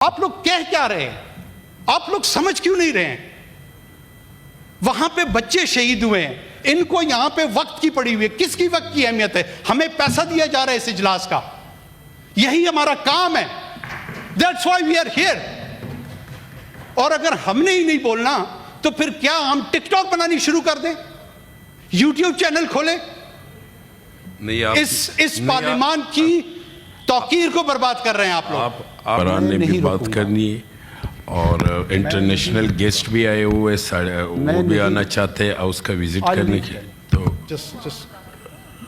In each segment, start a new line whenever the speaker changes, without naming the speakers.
آپ لوگ کہہ کیا رہے ہیں؟ آپ لوگ سمجھ کیوں نہیں رہے ہیں؟ وہاں پہ بچے شہید ہوئے ہیں، ان کو یہاں پہ وقت کی پڑی ہوئی ہے. کس کی وقت کی اہمیت ہے؟ ہمیں پیسہ دیا جا رہا ہے اس اجلاس کا، یہی ہمارا کام ہے. That's why we are here. اور اگر ہم نے ہی نہیں بولنا تو پھر کیا ہم ٹک ٹاک بنانی شروع کر دیں، یوٹیوب چینل کھولیں؟ اس پارلیمان کی توقیر کو برباد کر رہے ہیں آپ لوگ.
عمران نے بھی بات کرنی ہے اور انٹرنیشنل گیسٹ بھی آئے ہوئے، وہ بھی آنا چاہتے ہیں اس کا وزٹ کرنے کی. تو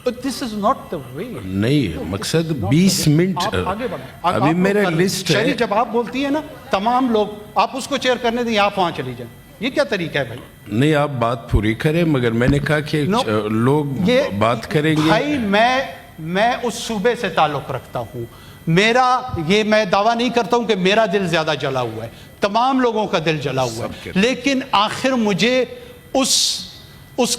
This is not the way.
نہیں، مقصد 20 منٹ ابھی میرا لسٹ ہے.
جب آپ بولتی ہیں نا تمام لوگ، آپ اس کو چیئر کرنے دیں، آپ وہاں چلی جائیں. یہ کیا طریقہ ہے بھائی؟
نہیں، آپ بات پوری کریں، مگر میں نے کہا کہ لوگ بات کریں گے.
بھائی میں اس صوبے سے تعلق رکھتا ہوں، میں دعویٰ نہیں کرتا ہوں کہ میرا دل زیادہ جلا ہوا ہے، تمام لوگوں کا دل جلا ہوا ہے، لیکن آخر مجھے اس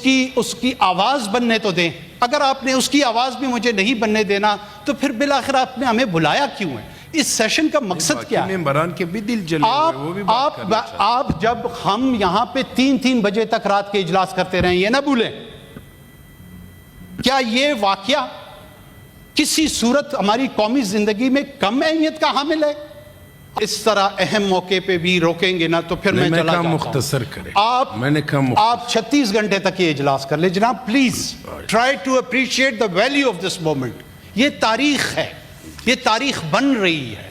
کی آواز بننے تو دیں. اگر آپ نے اس کی آواز بھی مجھے نہیں بننے دینا تو پھر بالآخر آپ نے ہمیں بلایا کیوں ہے؟ اس سیشن کا مقصد کیا ہے؟
ممبران کے بھی دل جلے ہوئے، وہ بھی بات کرنا چاہتے ہیں.
آپ جب ہم یہاں پہ 3 بجے تک رات کے اجلاس کرتے رہے، یہ نہ بھولیں. کیا یہ واقعہ کسی صورت ہماری قومی زندگی میں کم اہمیت کا حامل ہے؟ اس طرح اہم موقع پہ بھی روکیں گے نا تو پھر میں چلا جاتا ہوں.
مختصر کریں.
آپ 36 گھنٹے تک یہ اجلاس کر لیں جناب. Please try to appreciate the value of this moment. یہ تاریخ ہے، یہ تاریخ بن رہی ہے.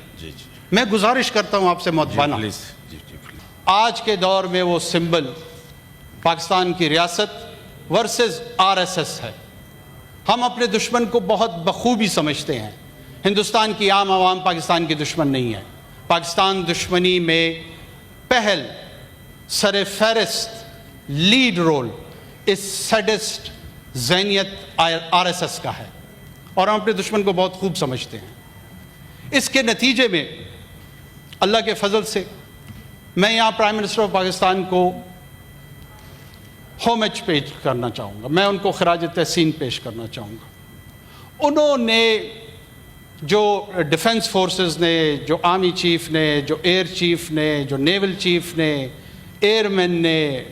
میں گزارش کرتا ہوں آپ سے محترمانہ، آج کے دور میں وہ سمبل پاکستان کی ریاست ورسز RSS ہے. ہم اپنے دشمن کو بہت بخوبی سمجھتے ہیں. ہندوستان کی عام عوام پاکستان کی دشمن نہیں ہے. پاکستان دشمنی میں پہل سر فہرست لیڈ رول اس سیڈسٹ ذہنیت RSS کا ہے، اور ہم اپنے دشمن کو بہت خوب سمجھتے ہیں. اس کے نتیجے میں اللہ کے فضل سے میں یہاں پرائم منسٹر آف پاکستان کو ہومج پیش کرنا چاہوں گا، میں ان کو خراج تحسین پیش کرنا چاہوں گا. انہوں نے جو ڈیفنس فورسز نے، جو آرمی چیف نے، جو ایئر چیف نے، جو نیول چیف نے، ایئر مین نے،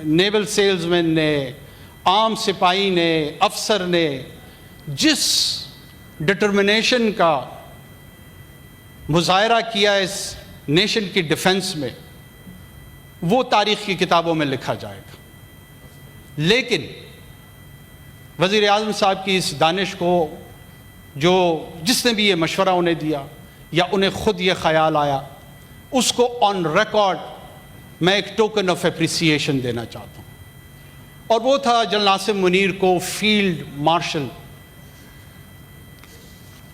نیول سیلز مین نے، عام سپاہی نے، افسر نے، جس ڈٹرمنیشن کا مظاہرہ کیا اس نیشن کی ڈیفنس میں، وہ تاریخ کی کتابوں میں لکھا جائے گا. لیکن وزیر اعظم صاحب کی اس دانش کو جس نے بھی یہ مشورہ انہیں دیا یا انہیں خود یہ خیال آیا، اس کو آن ریکارڈ میں ایک ٹوکن آف اپریسیشن دینا چاہتا ہوں. اور وہ تھا جنرل عاصم منیر کو فیلڈ مارشل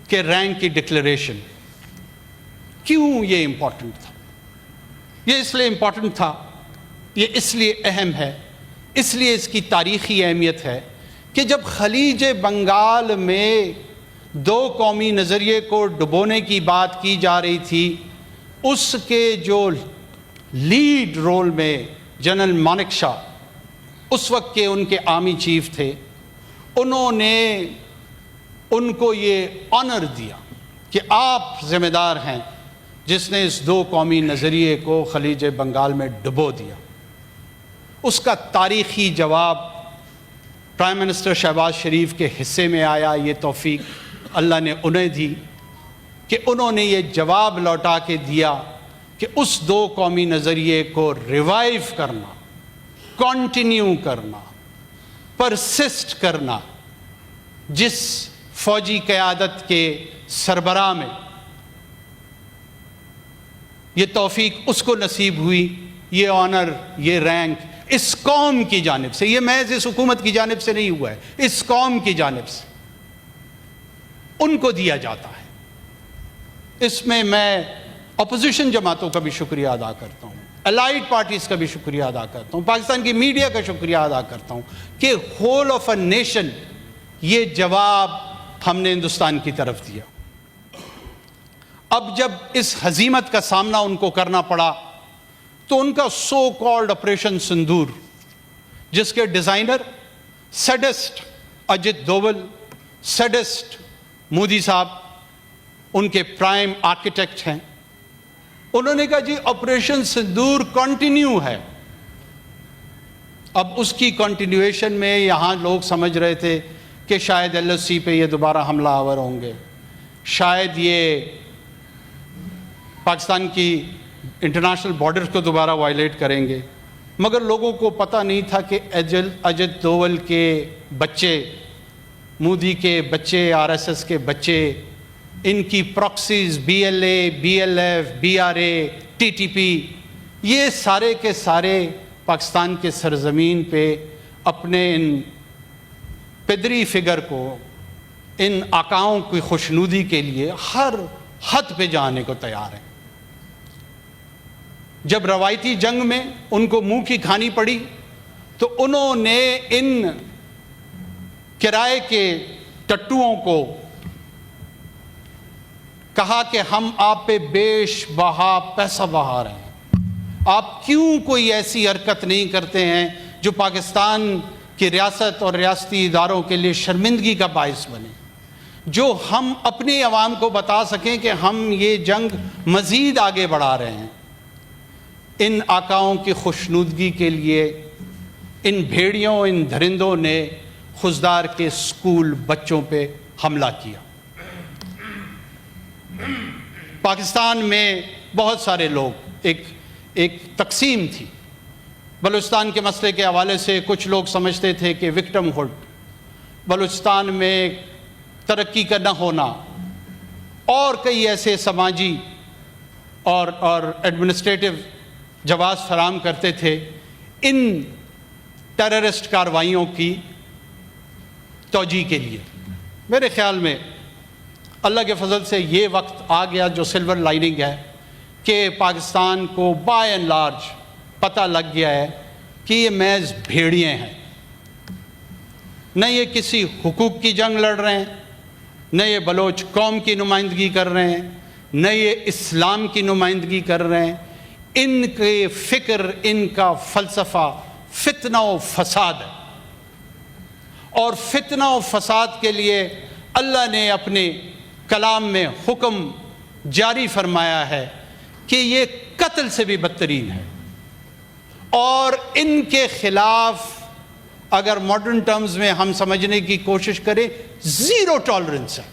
کے رینک کی ڈکلیریشن. کیوں یہ امپورٹنٹ تھا؟ یہ اس لیے امپورٹنٹ تھا، یہ اس لیے اہم ہے، اس لیے اس کی تاریخی اہمیت ہے کہ جب خلیج بنگال میں 2 قومی نظریے کو ڈبونے کی بات کی جا رہی تھی، اس کے جو لیڈ رول میں جنرل مانک شاہ اس وقت کے ان کے آرمی چیف تھے، انہوں نے ان کو یہ آنر دیا کہ آپ ذمہ دار ہیں جس نے اس 2 قومی نظریے کو خلیج بنگال میں ڈبو دیا. اس کا تاریخی جواب پرائم منسٹر شہباز شریف کے حصے میں آیا. یہ توفیق اللہ نے انہیں دی کہ انہوں نے یہ جواب لوٹا کے دیا کہ اس 2 قومی نظریے کو ریوائیو کرنا، کنٹینیو کرنا، پرسسٹ کرنا، جس فوجی قیادت کے سربراہ میں یہ توفیق اس کو نصیب ہوئی، یہ آنر، یہ رینک اس قوم کی جانب سے، یہ محض اس حکومت کی جانب سے نہیں ہوا ہے، اس قوم کی جانب سے ان کو دیا جاتا ہے. اس میں اپوزیشن جماعتوں کا بھی شکریہ ادا کرتا ہوں، الائیڈ پارٹیز کا بھی شکریہ ادا کرتا ہوں، پاکستان کی میڈیا کا شکریہ ادا کرتا ہوں کہ ہول آف اے نیشن یہ جواب ہم نے ہندوستان کی طرف دیا. اب جب اس ہزیمت کا سامنا ان کو کرنا پڑا تو ان کا سو کالڈ آپریشن سندور، جس کے designer saddest اجت Doval, saddest Modi صاحب ان کے پرائم آرکیٹیکٹ ہیں، انہوں نے کہا جی آپریشن سندور کنٹینیو ہے. اب اس کی کنٹینیویشن میں یہاں لوگ سمجھ رہے تھے کہ شاید ایل او سی پہ یہ دوبارہ حملہ آور ہوں گے, شاید یہ پاکستان کی انٹرنیشنل بارڈر کو دوبارہ وائلیٹ کریں گے. مگر لوگوں کو پتہ نہیں تھا کہ اجت دوول کے بچے, مودی کے بچے, آر ایس ایس کے بچے, ان کی proxies B L A, B L F, B R A, T T P, یہ سارے کے سارے پاکستان کے سرزمین پہ اپنے ان پدری فگر کو, ان آقاؤں کی خوشنودی کے لیے ہر حد پہ جانے کو تیار ہیں. جب روایتی جنگ میں ان کو منہ کی کھانی پڑی تو انہوں نے ان کرائے کے ٹٹوؤں کو کہا کہ ہم آپ پہ بیش بہا پیسہ بہا رہے ہیں, آپ کیوں کوئی ایسی حرکت نہیں کرتے ہیں جو پاکستان کی ریاست اور ریاستی اداروں کے لیے شرمندگی کا باعث بنے, جو ہم اپنی عوام کو بتا سکیں کہ ہم یہ جنگ مزید آگے بڑھا رہے ہیں. ان آقاؤں کی خوشنودگی کے لیے ان بھیڑیوں, ان درندوں نے خضدار کے اسکول بچوں پہ حملہ کیا. پاکستان میں بہت سارے لوگ, ایک تقسیم تھی بلوچستان کے مسئلے کے حوالے سے. کچھ لوگ سمجھتے تھے کہ وکٹم ہوڈ, بلوچستان میں ترقی کا نہ ہونا, اور کئی ایسے سماجی اور ایڈمنسٹریٹو جواز فراہم کرتے تھے ان ٹیررسٹ کارروائیوں کی توجیہ کے لیے. میرے خیال میں اللہ کے فضل سے یہ وقت آ گیا جو سلور لائننگ ہے کہ پاکستان کو بائی اینڈ لارج پتہ لگ گیا ہے کہ یہ محض بھیڑیے ہیں. نہ یہ کسی حقوق کی جنگ لڑ رہے ہیں, نہ یہ بلوچ قوم کی نمائندگی کر رہے ہیں, نہ یہ اسلام کی نمائندگی کر رہے ہیں. ان کے فکر, ان کا فلسفہ فتنہ و فساد ہے, اور فتنہ و فساد کے لیے اللہ نے اپنے کلام میں حکم جاری فرمایا ہے کہ یہ قتل سے بھی بدترین ہے. اور ان کے خلاف اگر ماڈرن ٹرمز میں ہم سمجھنے کی کوشش کریں, زیرو ٹالرنس ہے.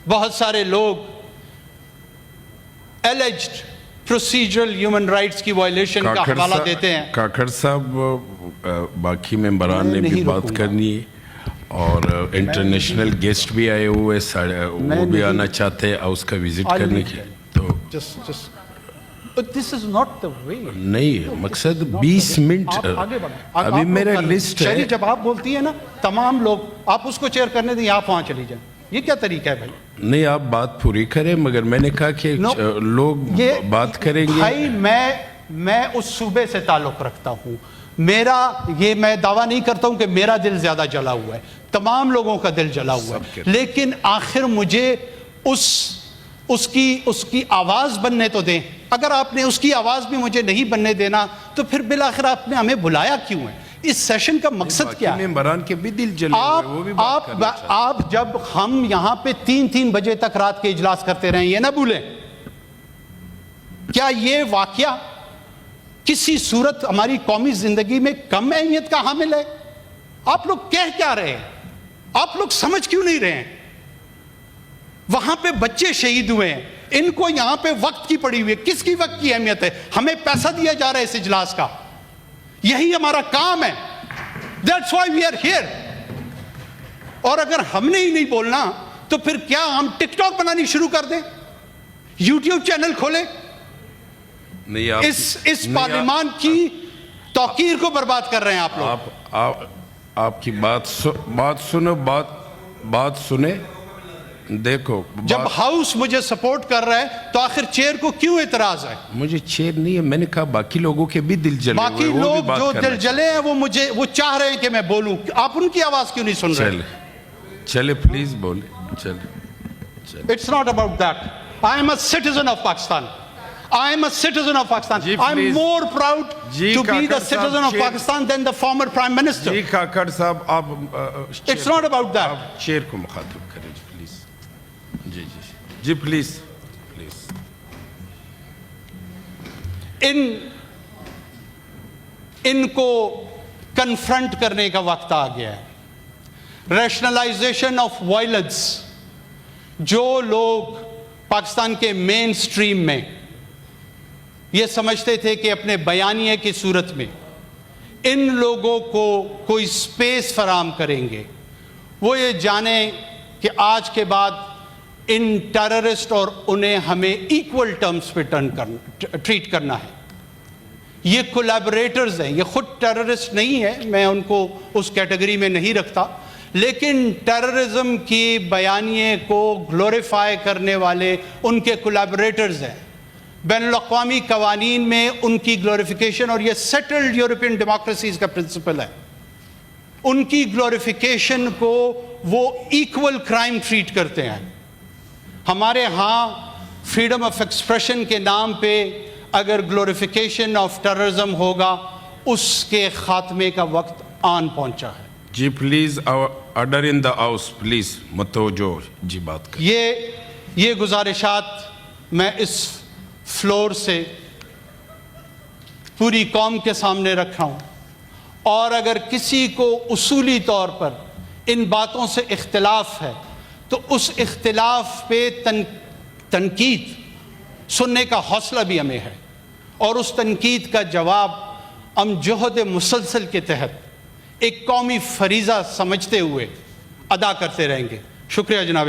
بہت سارے لوگ alleged procedural human rights کی وائلیشن کا حوالہ دیتے ہیں.
کاکڑ صاحب باقی ممبران نے بھی بات کرنی ہے, اور انٹرنیشنل گیسٹ بھی آئے ہوئے, وہ بھی آنا چاہتے ہیں اور اس کا وزٹ کرنے کے. تو
But this is not the way.
نہیں, مقصد 20 منٹ ابھی میرا لسٹ ہے.
جب آپ بولتی ہیں نا تمام لوگ, آپ اس کو چیئر کرنے دیں, آپ وہاں چلی جائیں. یہ کیا طریقہ ہے بھائی؟
نہیں, آپ بات پوری کریں, مگر میں نے کہا کہ لوگ بات کریں گے.
بھائی میں اس صوبے سے تعلق رکھتا ہوں, میں دعویٰ نہیں کرتا ہوں کہ میرا دل زیادہ جلا ہوا ہے, تمام لوگوں کا دل جلا ہوا ہے, لیکن آخر مجھے اس کی آواز بننے تو دیں. اگر آپ نے اس کی آواز بھی مجھے نہیں بننے دینا تو پھر بالآخر آپ نے ہمیں بلایا کیوں ہے؟ اس سیشن کا مقصد کیا ہے؟
ممبران کے بھی دل جلے ہوئے, وہ بھی بات کرنا چاہتے ہیں.
آپ جب ہم یہاں پہ 3 بجے تک رات کے اجلاس کرتے رہیں, یہ نہ بھولیں, کیا یہ واقعہ کسی صورت ہماری قومی زندگی میں کم اہمیت کا حامل ہے؟ آپ لوگ کہہ کیا رہے ہیں؟ آپ لوگ سمجھ کیوں نہیں رہے ہیں؟ وہاں پہ بچے شہید ہوئے ہیں, ان کو یہاں پہ وقت کی پڑی ہوئی ہے. کس کی وقت کی اہمیت ہے؟ ہمیں پیسہ دیا جا رہا ہے اس اجلاس کا, یہی ہمارا کام ہے. That's why we are here. اور اگر ہم نے ہی نہیں بولنا تو پھر کیا ہم ٹک ٹاک بنانی شروع کر دیں, یوٹیوب چینل کھولیں؟ اس پارلیمان کی توقیر کو برباد کر رہے ہیں آپ لوگ.
آپ کی بات سنیں. دیکھو,
جب ہاؤس مجھے سپورٹ کر رہا ہے تو آخر چیئر کو کیوں اعتراض ہے؟
مجھے چیئر نہیں ہے, میں نے کہا باقی لوگوں کے بھی دل جلے ہوئے,
باقی لوگ جو دل جلے ہیں وہ چاہ رہے ہیں کہ میں بولوں, آپ ان کی آواز کیوں نہیں سن رہے؟
چلے پلیز بولیں. چلے.
It's not about that. I am a citizen of Pakistan. I am a citizen of Pakistan. I am more proud to be the citizen of Pakistan than the former Prime Minister.
جی کاکڑ صاحب, آپ
It's not about that.
Chair کو مخاطب کریں please. G please.
ان کو confront کرنے کا وقت آ گیا ہے. Rationalisation of violence. جو لوگ پاکستان کے مین سٹریم میں یہ سمجھتے تھے کہ اپنے بیانیے کی صورت میں ان لوگوں کو کوئی سپیس فراہم کریں گے، وہ یہ جانیں کہ آج کے بعد ان ٹیررسٹ اور انہیں ہمیں ایکول ٹرمز پہ ٹریٹ کرنا ہے. یہ کولیبریٹرز ہیں، یہ خود ٹیررسٹ نہیں ہے، میں ان کو اس کیٹیگری میں نہیں رکھتا، لیکن ٹیررزم کی بیانیے کو گلوریفائی کرنے والے ان کے کولیبریٹرز ہیں. بین الاقوامی قوانین میں ان کی گلوریفیکیشن، اور یہ سیٹلڈ یورپین ڈیموکریسیز کا پرنسپل ہے، ان کی گلوریفیکیشن کو وہ ایکول کرائم ٹریٹ کرتے ہیں. ہمارے ہاں فریڈم آف ایکسپریشن کے نام پہ اگر گلوریفیکیشن آف ٹیررزم ہوگا، اس کے خاتمے کا وقت آن پہنچا ہے.
جی please order in the house please متوجہ جی بات کریں.
یہ گزارشات میں اس فلور سے پوری قوم کے سامنے رکھا ہوں، اور اگر کسی کو اصولی طور پر ان باتوں سے اختلاف ہے تو اس اختلاف پہ تنقید سننے کا حوصلہ بھی ہمیں ہے، اور اس تنقید کا جواب ہم جہد مسلسل کے تحت ایک قومی فریضہ سمجھتے ہوئے ادا کرتے رہیں گے. شکریہ جناب.